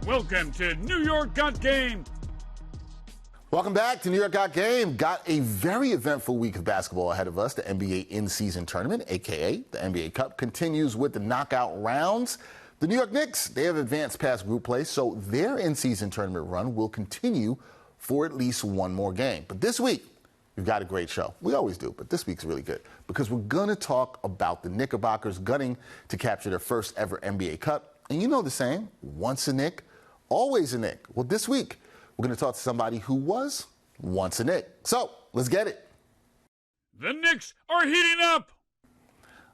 Welcome to New York Got Game. Welcome back to New York Got Game. Got a very eventful week of basketball ahead of us. The NBA In-Season Tournament, a.k.a. the NBA Cup, continues with the knockout rounds. The New York Knicks, they have advanced past group play, so their In-Season Tournament run will continue for at least one more game. But this week, we've got a great show. We always do, but this week's really good because we're going to talk about the Knickerbockers gunning to capture their first ever NBA Cup. And you know the saying, once a Knick, always a Knick. Well, this week, we're going to talk to somebody who was once a Knick. So, let's get it. The Knicks are heating up.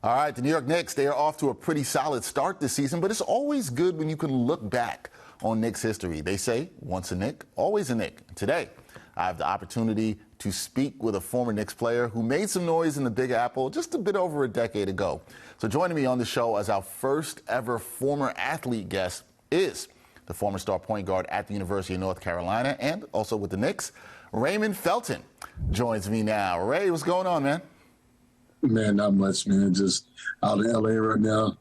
All right, the New York Knicks, they are off to a pretty solid start this season, but it's always good when you can look back on Knicks history. They say, once a Knick, always a Knick. Today, I have the opportunity to speak with a former Knicks player who made some noise in the Big Apple just a bit over a decade ago. So joining me on the show as our first ever former athlete guest is the former star point guard at the University of North Carolina and also with the Knicks, Raymond Felton joins me now. Ray, what's going on, man? Man, not much, man. Just out in L.A. right now,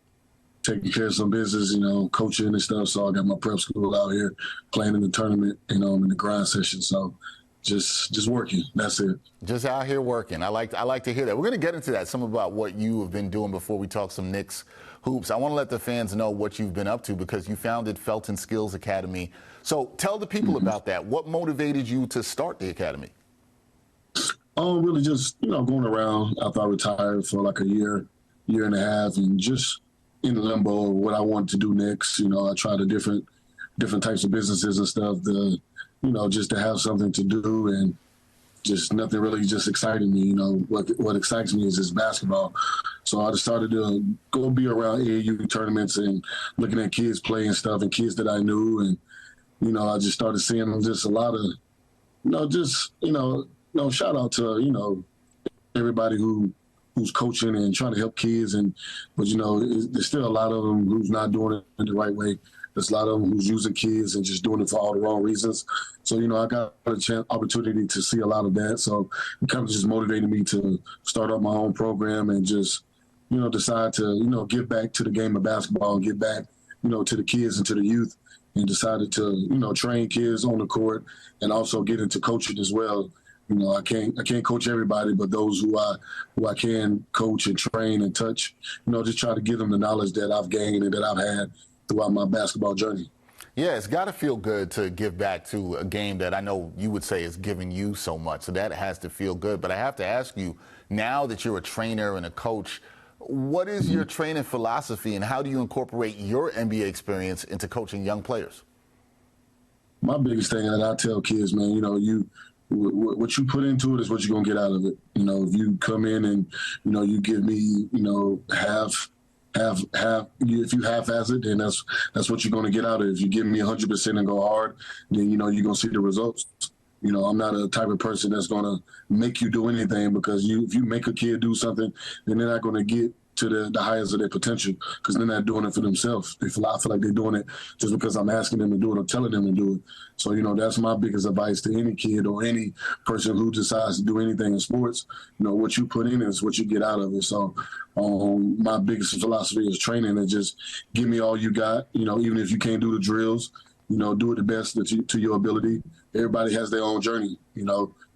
taking care of some business, coaching and stuff. So I got my prep school out here playing in the tournament, in the grind session. So just working. That's it. Just out here working. I like to hear that. We're going to get into that, some about what you have been doing before we talk some Knicks hoops. I want to let the fans know what you've been up to because you founded Felton Skills Academy. So tell the people about that. What motivated you to start the academy? Really just, going around after I retired for like a year and a half and just in limbo of what I wanted to do next. I tried different types of businesses and stuff just to have something to do and just nothing really just excited me. What excites me is just basketball. So I decided to go be around AAU tournaments and looking at kids playing stuff and kids that I knew. And, I just started seeing just a lot of, shout out to, everybody who's coaching and trying to help kids. But there's still a lot of them who's not doing it in the right way. There's a lot of them who's using kids and just doing it for all the wrong reasons. So, I got an opportunity to see a lot of that. So it kind of just motivated me to start up my own program and just, decide to, give back to the game of basketball and get back, to the kids and to the youth, and decided to, train kids on the court and also get into coaching as well. I can't coach everybody, but those who I can coach and train and touch, just try to give them the knowledge that I've gained and that I've had throughout my basketball journey. Yeah, it's got to feel good to give back to a game that I know you would say is giving you so much. So that has to feel good. But I have to ask you, now that you're a trainer and a coach, what is your training philosophy and how do you incorporate your NBA experience into coaching young players? My biggest thing that I tell kids, man, what you put into it is what you're going to get out of it. If you come in and, you give me, if you half-ass it, then that's what you're going to get out of it. If you give me 100% and go hard, then, you're going to see the results. I'm not a type of person that's going to make you do anything because if you make a kid do something, then they're not going to get to the highest of their potential because they're not doing it for themselves. I feel like they're doing it just because I'm asking them to do it or telling them to do it. So, that's my biggest advice to any kid or any person who decides to do anything in sports. What you put in is what you get out of it. So my biggest philosophy is training and just give me all you got, even if you can't do the drills, do it the best to your ability. Everybody has their own journey.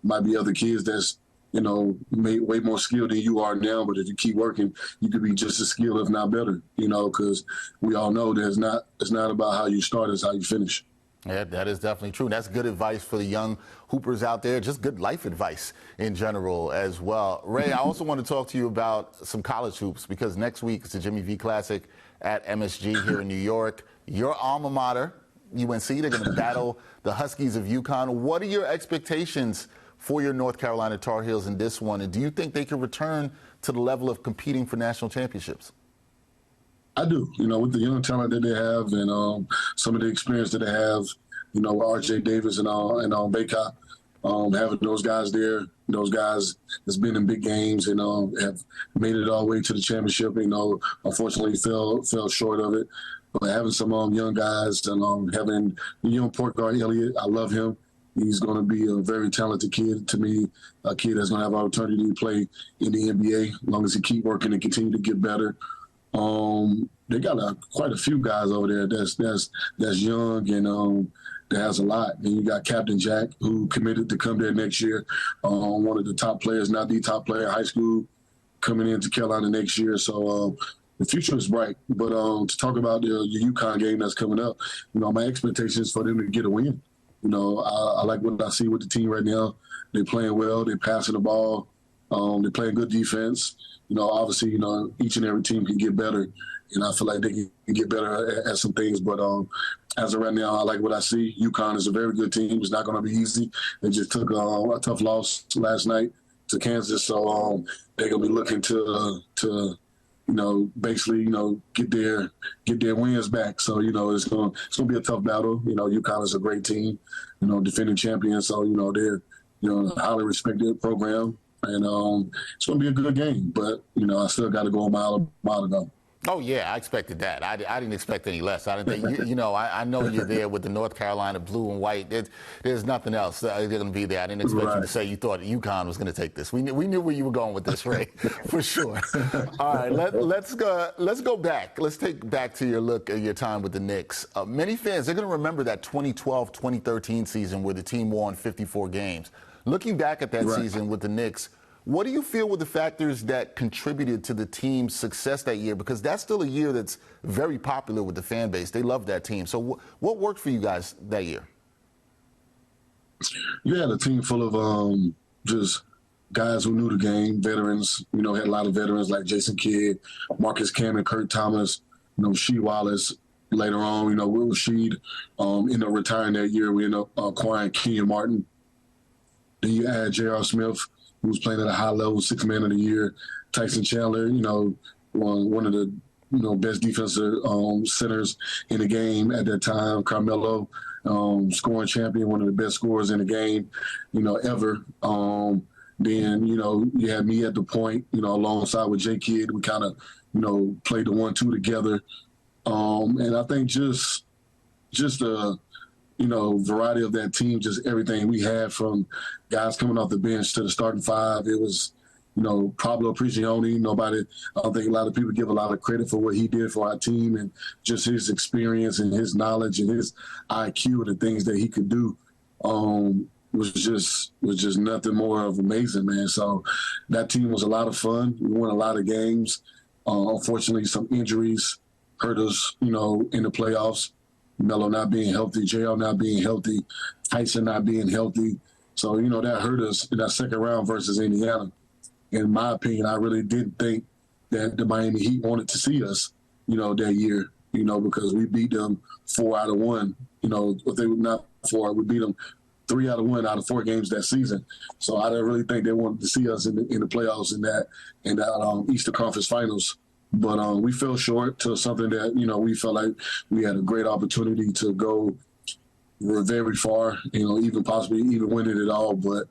Might be other kids that's, way more skilled than you are now. But if you keep working, you could be just as skilled, if not better, because we all know it's not about how you start, it's how you finish. Yeah, that is definitely true. That's good advice for the young hoopers out there, just good life advice in general as well. Ray, I also want to talk to you about some college hoops because next week is the Jimmy V Classic at MSG here in New York. Your alma mater, UNC, they're going to battle the Huskies of UConn. What are your expectations for your North Carolina Tar Heels in this one? And do you think they can return to the level of competing for national championships? I do, with the young talent that they have and some of the experience that they have, with R.J. Davis and Baycott, having those guys there, those guys that's been in big games and have made it all the way to the championship, unfortunately fell short of it. But having some young guys and having the young point guard Elliott, I love him. He's going to be a very talented kid to me, a kid that's going to have opportunity to play in the NBA as long as he keep working and continue to get better. They got quite a few guys over there that's young and that has a lot. And you got Captain Jack, who committed to come there next year. One of the top players, not the top player in high school, coming into Carolina next year. So the future is bright. But to talk about the UConn game that's coming up, my expectation is for them to get a win. I like what I see with the team right now. They're playing well. They're passing the ball. They're playing good defense. Obviously, each and every team can get better. And I feel like they can get better at some things. But as of right now, I like what I see. UConn is a very good team. It's not going to be easy. They just took a tough loss last night to Kansas. So they're going to be looking to basically, get their wins back. So, it's going to be a tough battle. UConn is a great team, defending champions. So, they're, a highly respected program. And it's going to be a good game. But, I still got to go a mile to go. Oh, yeah, I expected that. I didn't expect any less. I didn't think, I know you're there with the North Carolina blue and white. There's nothing else. They're going to be there. I didn't expect you to say you thought UConn was going to take this. We knew where you were going with this, Ray, for sure. All right, let's go back. Let's take back to your time with the Knicks. Many fans, they're going to remember that 2012-2013 season where the team won 54 games. Looking back at that season with the Knicks, what do you feel were the factors that contributed to the team's success that year? Because that's still a year that's very popular with the fan base. They love that team. So what worked for you guys that year? You had a team full of just guys who knew the game, veterans. Had a lot of veterans like Jason Kidd, Marcus Camby, Kurt Thomas, Sheed Wallace. Later on, Will Sheed ended up retiring that year. We ended up acquiring Kenyon Martin. Then you add J.R. Smith, who was playing at a high level, 6th man of the year. Tyson Chandler, one of the best defensive centers in the game at that time. Carmelo, scoring champion, one of the best scorers in the game, ever. Then, you had me at the point, alongside with J. Kidd. We kind of, played the 1-2 together. And I think just variety of that team, just everything we had from guys coming off the bench to the starting five. It was, Pablo Prigioni. I don't think a lot of people give a lot of credit for what he did for our team and just his experience and his knowledge and his IQ and the things that he could do was just nothing more of amazing, man. So that team was a lot of fun. We won a lot of games. Unfortunately, some injuries hurt us, in the playoffs. Melo not being healthy, JL not being healthy, Tyson not being healthy. So, that hurt us in that second round versus Indiana. In my opinion, I really didn't think that the Miami Heat wanted to see us, that year, because we beat them 4 out of 1. If they were not 4, we beat them 3 out of 1 out of 4 games that season. So I didn't really think they wanted to see us in the playoffs in that Eastern Conference Finals. But we fell short to something that, we felt like we had a great opportunity to go very far, even possibly even winning it all. But,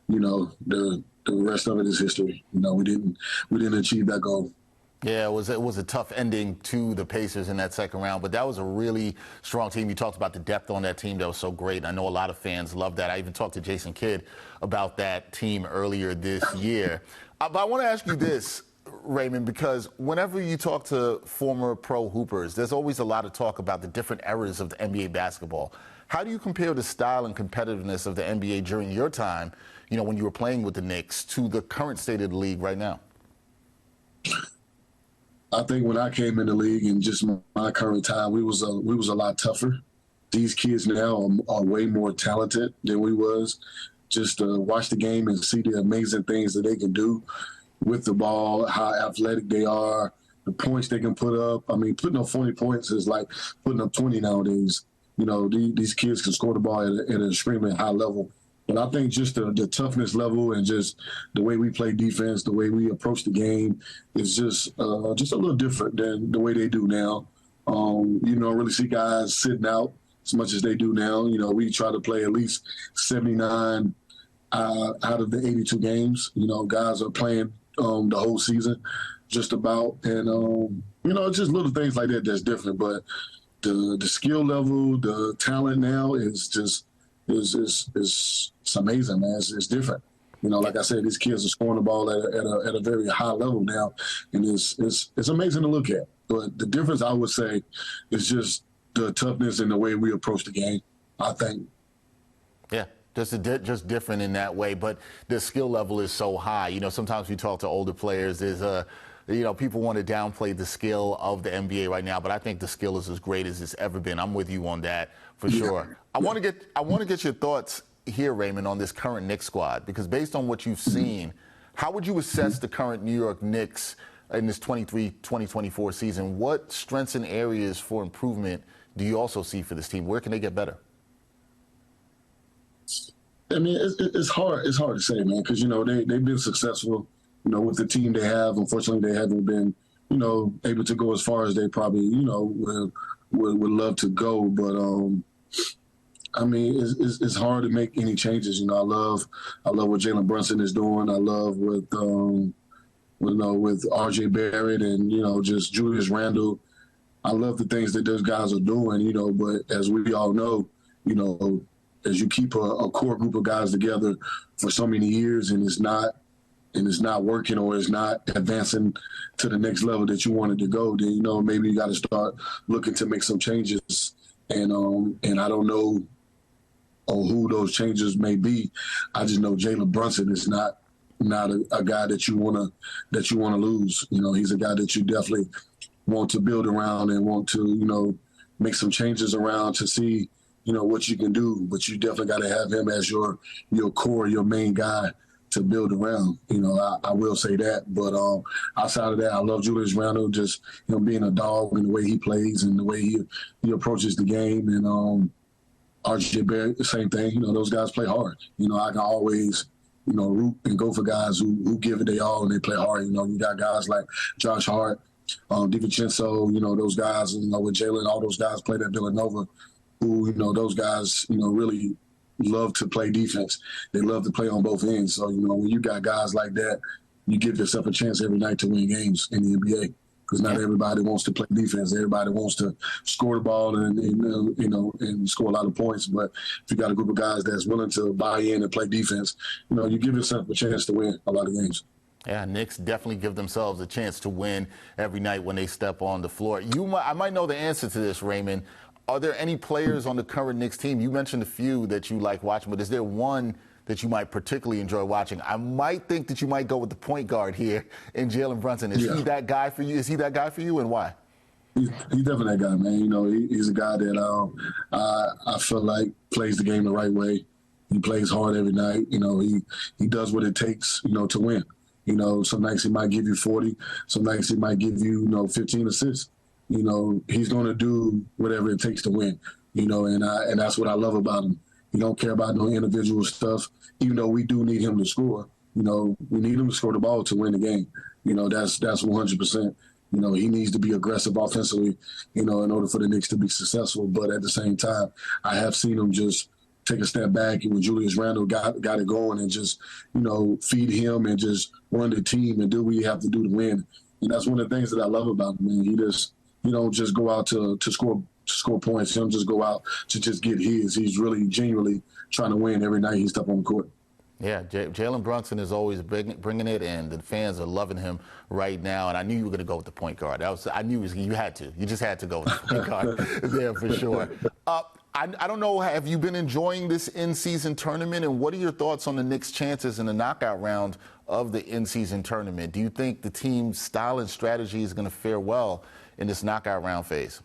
the rest of it is history. We didn't achieve that goal. Yeah, it was a tough ending to the Pacers in that second round, but that was a really strong team. You talked about the depth on that team that was so great. I know a lot of fans love that. I even talked to Jason Kidd about that team earlier this year. But I want to ask you this, Raymond, because whenever you talk to former pro hoopers, there's always a lot of talk about the different eras of the NBA basketball. How do you compare the style and competitiveness of the NBA during your time, when you were playing with the Knicks, to the current state of the league right now? I think when I came in the league and just my current time, we was a lot tougher. These kids now are way more talented than we was. Just watch the game and see the amazing things that they can do with the ball, how athletic they are, the points they can put up. I mean, putting up 40 points is like putting up 20 nowadays. These kids can score the ball at an extremely high level. But I think just the toughness level and just the way we play defense, the way we approach the game is just a little different than the way they do now. You don't really see guys sitting out as much as they do now. We try to play at least 79 out of the 82 games. Guys are playing the whole season just about. And, it's just little things like that that's different. But the skill level, the talent now is just it's amazing, man. It's different. You know, like I said, these kids are scoring the ball at a very high level now, and it's amazing to look at. But the difference, I would say, is just the toughness and the way we approach the game, I think. Yeah, just different in that way, but the skill level is so high. You know, sometimes we talk to older players, people want to downplay the skill of the NBA right now, but I think the skill is as great as it's ever been. I'm with you on that for sure. I want to get your thoughts here, Raymond, on this current Knicks squad, because based on what you've seen, how would you assess the current New York Knicks in this 2023-2024 season? What strengths and areas for improvement do you also see for this team? Where can they get better? I mean, it's hard to say, man, because, you know, they've been successful, you know, with the team they have. Unfortunately, they haven't been, you know, able to go as far as they probably, you know, would love to go. But, I mean, it's hard to make any changes. You know, I love what Jaylen Brunson is doing. I love with R.J. Barrett and, you know, just Julius Randle. I love the things that those guys are doing, you know, but as we all know, you know, as you keep a core group of guys together for so many years and it's not working or it's not advancing to the next level that you wanted to go, then, you know, maybe you got to start looking to make some changes. And I don't know who those changes may be. I just know Jaylen Brunson is not a guy that you want to lose. You know, he's a guy that you definitely want to build around and want to, you know, make some changes around to see, you know, what you can do. But you definitely got to have him as your core, your main guy to build around. You know, I will say that. But outside of that, I love Julius Randle, just him being a dog and the way he plays and the way he approaches the game. And R.J. Barrett, the same thing. You know, those guys play hard. You know, I can always, you know, root and go for guys who give it their all and they play hard. You know, you got guys like Josh Hart, DiVincenzo, you know, those guys, you know, with Jaylen, all those guys played at Villanova, who, you know, those guys, you know, really love to play defense. They love to play on both ends. So, you know, when you got guys like that, you give yourself a chance every night to win games in the NBA, because not everybody wants to play defense. Everybody wants to score the ball and you know, and score a lot of points. But if you got a group of guys that's willing to buy in and play defense, you know, you give yourself a chance to win a lot of games. Yeah, Knicks definitely give themselves a chance to win every night when they step on the floor. I might know the answer to this, Raymond. Are there any players on the current Knicks team? You mentioned a few that you like watching, but is there one that you might particularly enjoy watching? I might think that you might go with the point guard here in Jaylen Brunson. Is he that guy for you? Is he that guy for you, and why? He's definitely that guy, man. You know, he's a guy that I feel like plays the game the right way. He plays hard every night. You know, he does what it takes, you know, to win. You know, some nights he might give you 40. Some nights he might give you, 15 assists. You know, he's going to do whatever it takes to win. You know, and that's what I love about him. He don't care about no individual stuff, even though we do need him to score. You know, we need him to score the ball to win the game. You know, that's 100%. You know, he needs to be aggressive offensively, you know, in order for the Knicks to be successful. But at the same time, I have seen him just take a step back, and when Julius Randle got it going, and just, you know, feed him and just run the team and do what you have to do to win. And that's one of the things that I love about him, man. He don't just go out to score points. He don't just go out to just get his. He's really genuinely trying to win every night he steps on the court. Yeah, Jaylen Brunson is always bringing it, and the fans are loving him right now. And I knew you were going to go with the point guard. I knew you had to. You just had to go with the point guard there for sure. I don't know, have you been enjoying this in-season tournament, and what are your thoughts on the Knicks' chances in the knockout round of the in-season tournament? Do you think the team's style and strategy is going to fare well in this knockout round phase?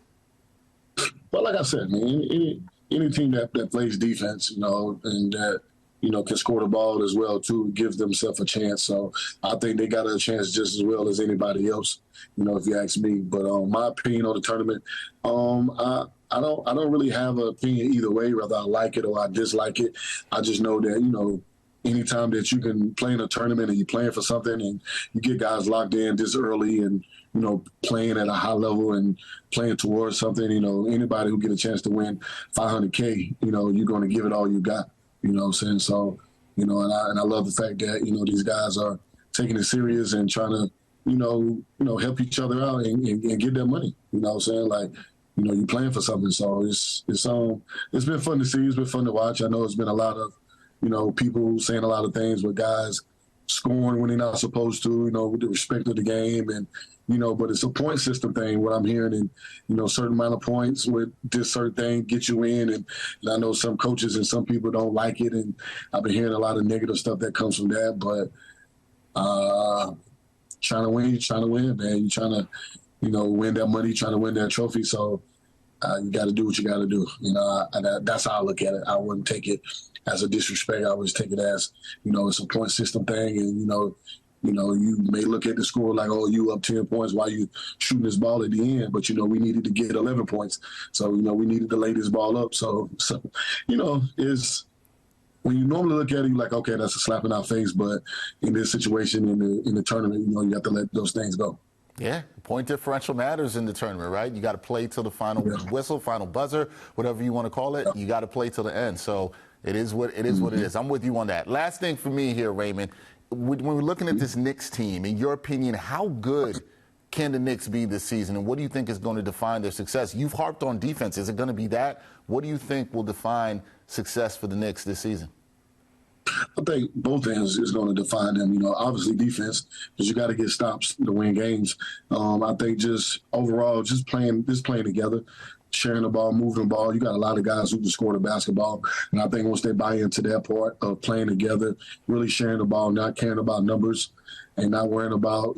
Well, like I said, man, any team that plays defense, you know, and that, you know, can score the ball as well, too, gives themselves a chance. So I think they got a chance just as well as anybody else, you know, if you ask me. But my opinion on the tournament, I don't really have an opinion either way, whether I like it or I dislike it. I just know that, you know, anytime that you can play in a tournament and you're playing for something and you get guys locked in this early and, you know, playing at a high level and playing towards something, you know, anybody who get a chance to win $500K, you know, you're going to give it all you got, you know what I'm saying? So, you know, and I love the fact that, you know, these guys are taking it serious and trying to, you know, help each other out and get their money, you know what I'm saying? Like, you know, you're playing for something. So it's been fun to see. It's been fun to watch. I know it's been a lot of people saying a lot of things with guys scoring when they're not supposed to, with the respect of the game. And, but it's a point system thing, what I'm hearing. And, certain amount of points with this certain thing get you in. And I know some coaches and some people don't like it. And I've been hearing a lot of negative stuff that comes from that. But trying to win, man. You're trying to, win that money, trying to win that trophy. So you got to do what you got to do. That's how I look at it. I wouldn't take it as a disrespect. I always take it as, it's a point system thing. And, you may look at the score like, oh, you up 10 points while you shooting this ball at the end. But, we needed to get 11 points. So, we needed to lay this ball up. So is when you normally look at it, you're like, okay, that's a slap in our face. But in this situation, in the tournament, you have to let those things go. Yeah, point differential matters in the tournament, right? You got to play till the final whistle, final buzzer, whatever you want to call it. You got to play till the end. So it is what it is. I'm with you on that. Last thing for me here, Raymond, when we're looking at this Knicks team, in your opinion, how good can the Knicks be this season, and what do you think is going to define their success? You've harped on defense. Is it going to be that? What do you think will define success for the Knicks this season? I think both ends is going to define them. Obviously defense, because you got to get stops to win games. I think just overall, just playing together, sharing the ball, moving the ball. You got a lot of guys who can score the basketball, and I think once they buy into that part of playing together, really sharing the ball, not caring about numbers, and not worrying about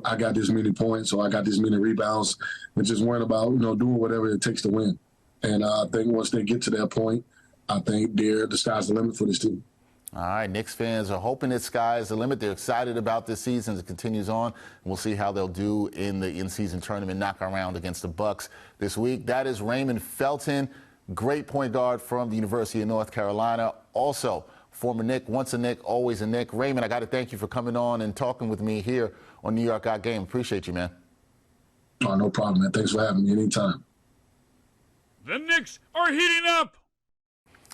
I got this many points or I got this many rebounds, and just worrying about doing whatever it takes to win. And I think once they get to that point, I think the sky's the limit for this team. All right, Knicks fans are hoping the sky's the limit. They're excited about this season as it continues on. We'll see how they'll do in the in-season tournament knockout round against the Bucks this week. That is Raymond Felton, great point guard from the University of North Carolina. Also, former Knick, once a Knick, always a Knick. Raymond, I got to thank you for coming on and talking with me here on New York Got Game. Appreciate you, man. Oh, no problem, man. Thanks for having me anytime. The Knicks are heating up.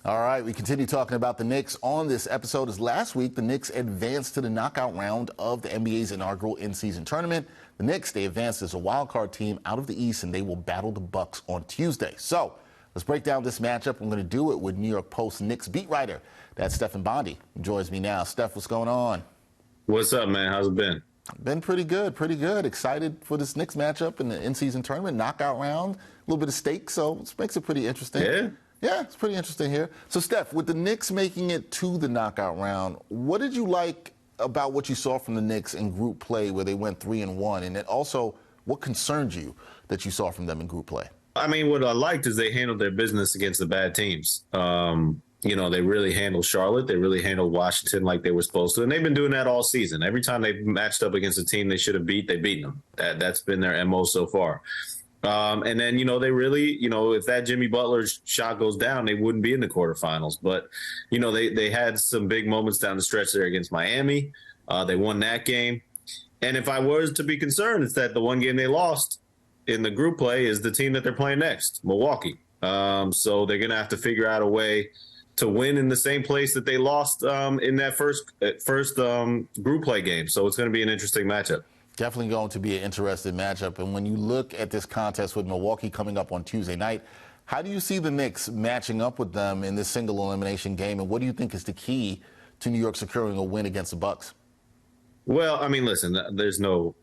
All right, we continue talking about the Knicks on this episode. As last week, the Knicks advanced to the knockout round of the NBA's inaugural in-season tournament. The Knicks, they advanced as a wild card team out of the East, and they will battle the Bucks on Tuesday. So let's break down this matchup. I'm going to do it with New York Post Knicks beat writer. That's Stefan Bondy, who joins me now. Steph, what's going on? What's up, man? How's it been? Been pretty good, pretty good. Excited for this Knicks matchup in the in-season tournament, knockout round. A little bit of stake, so it makes it pretty interesting. Yeah. Yeah, it's pretty interesting here. So, Steph, with the Knicks making it to the knockout round, what did you like about what you saw from the Knicks in group play where they went 3-1? And then also, what concerned you that you saw from them in group play? I mean, what I liked is they handled their business against the bad teams. They really handled Charlotte. They really handled Washington like they were supposed to. And they've been doing that all season. Every time they've matched up against a team they should have beat, they've beaten them. That's been their MO so far. And then, they really, if that Jimmy Butler shot goes down, they wouldn't be in the quarterfinals. But, they had some big moments down the stretch there against Miami. They won that game. And if I was to be concerned, it's that the one game they lost in the group play is the team that they're playing next, Milwaukee. So they're going to have to figure out a way to win in the same place that they lost in that first group play game. So it's going to be an interesting matchup. Definitely going to be an interesting matchup. And when you look at this contest with Milwaukee coming up on Tuesday night, how do you see the Knicks matching up with them in this single elimination game? And what do you think is the key to New York securing a win against the Bucks? Well, I mean, listen, there's no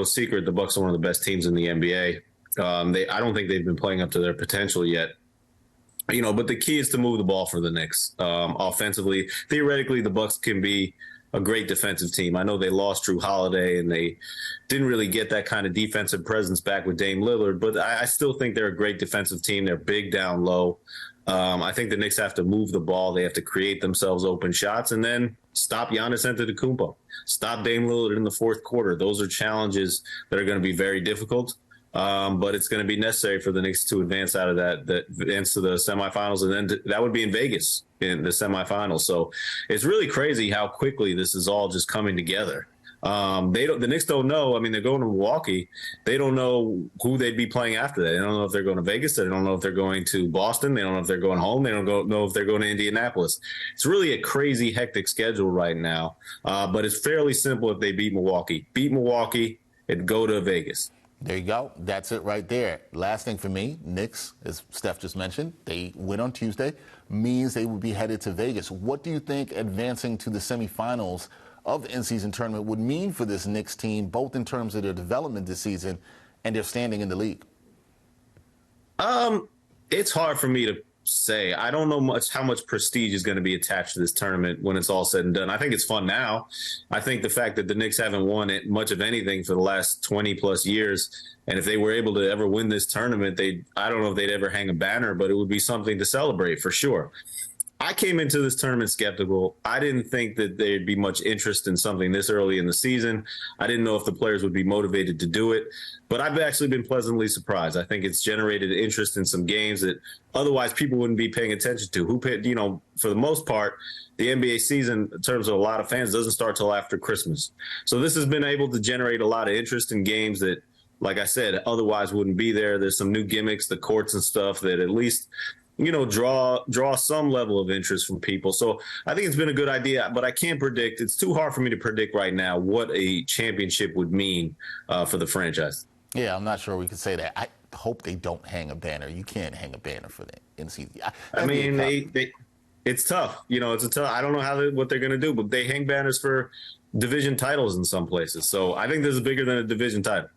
secret the Bucks are one of the best teams in the NBA. I don't think they've been playing up to their potential yet. But the key is to move the ball for the Knicks offensively. Theoretically, the Bucks can be a great defensive team. I know they lost Drew Holiday and they didn't really get that kind of defensive presence back with Dame Lillard, but I still think they're a great defensive team. They're big down low. I think the Knicks have to move the ball. They have to create themselves open shots and then stop Giannis Antetokounmpo. Stop Dame Lillard in the fourth quarter. Those are challenges that are going to be very difficult. But it's going to be necessary for the Knicks to advance out of that advance to the semifinals, and then that would be in Vegas in the semifinals. So it's really crazy how quickly this is all just coming together. The Knicks don't know. I mean, they're going to Milwaukee. They don't know who they'd be playing after that. They don't know if they're going to Vegas. They don't know if they're going to Boston. They don't know if they're going home. They don't know if they're going to Indianapolis. It's really a crazy, hectic schedule right now. But it's fairly simple if they beat Milwaukee. Beat Milwaukee and go to Vegas. There you go. That's it right there. Last thing for me, Knicks, as Steph just mentioned, they win on Tuesday, means they would be headed to Vegas. What do you think advancing to the semifinals of the in-season tournament would mean for this Knicks team, both in terms of their development this season and their standing in the league? It's hard for me to say. I don't know how much prestige is going to be attached to this tournament when it's all said and done. I think it's fun now. I think the fact that the Knicks haven't won it much of anything for the last 20 plus years, and if they were able to ever win this tournament, I don't know if they'd ever hang a banner, but it would be something to celebrate for sure. I came into this tournament skeptical. I didn't think that there'd be much interest in something this early in the season. I didn't know if the players would be motivated to do it, but I've actually been pleasantly surprised. I think it's generated interest in some games that otherwise people wouldn't be paying attention to. For the most part, the NBA season, in terms of a lot of fans, doesn't start till after Christmas. So this has been able to generate a lot of interest in games that, like I said, otherwise wouldn't be there. There's some new gimmicks, the courts and stuff that at least draw some level of interest from people. So I think it's been a good idea, but I can't predict. It's too hard for me to predict right now what a championship would mean for the franchise. Yeah, I'm not sure we could say that. I hope they don't hang a banner. You can't hang a banner for the in-season. I mean, it's tough. I don't know what they're going to do, but they hang banners for division titles in some places. So I think this is bigger than a division title.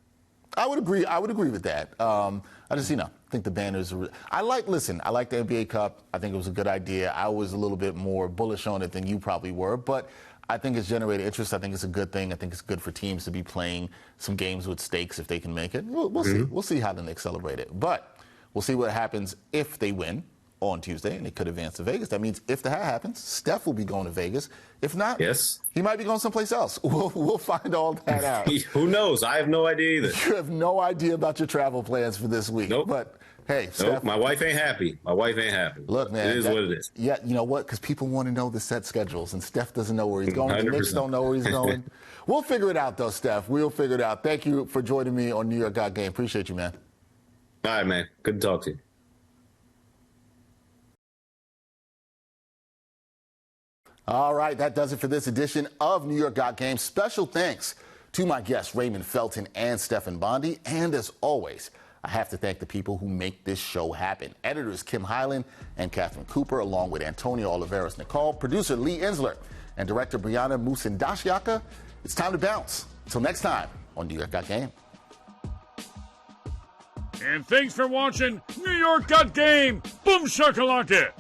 I would agree with that. I just, think the banners are. I like the NBA Cup. I think it was a good idea. I was a little bit more bullish on it than you probably were, but I think it's generated interest. I think it's a good thing. I think it's good for teams to be playing some games with stakes if they can make it. We'll see. We'll see how the Knicks celebrate it. But we'll see what happens if they win on Tuesday, and they could advance to Vegas. That means if that happens, Steph will be going to Vegas. If not, yes, he might be going someplace else. We'll find all that out. Who knows? I have no idea either. You have no idea about your travel plans for this week. Nope. But hey, Steph, my wife ain't happy. Look, man, it is what it is. Yeah, you know what? Because people want to know the set schedules, and Steph doesn't know where he's going. 100%. The Knicks don't know where he's going. We'll figure it out, though, Steph. We'll figure it out. Thank you for joining me on New York Got Game. Appreciate you, man. All right, man. Good to talk to you. All right, that does it for this edition of New York Got Game. Special thanks to my guests, Raymond Felton and Stefan Bondy. And as always, I have to thank the people who make this show happen. Editors Kim Hyland and Catherine Cooper, along with Antonio Oliveras Nicole, producer Lee Insler, and director Brianna Musindashiaka. It's time to bounce. Until next time on New York Got Game. And thanks for watching New York Got Game. Boom shakalaka.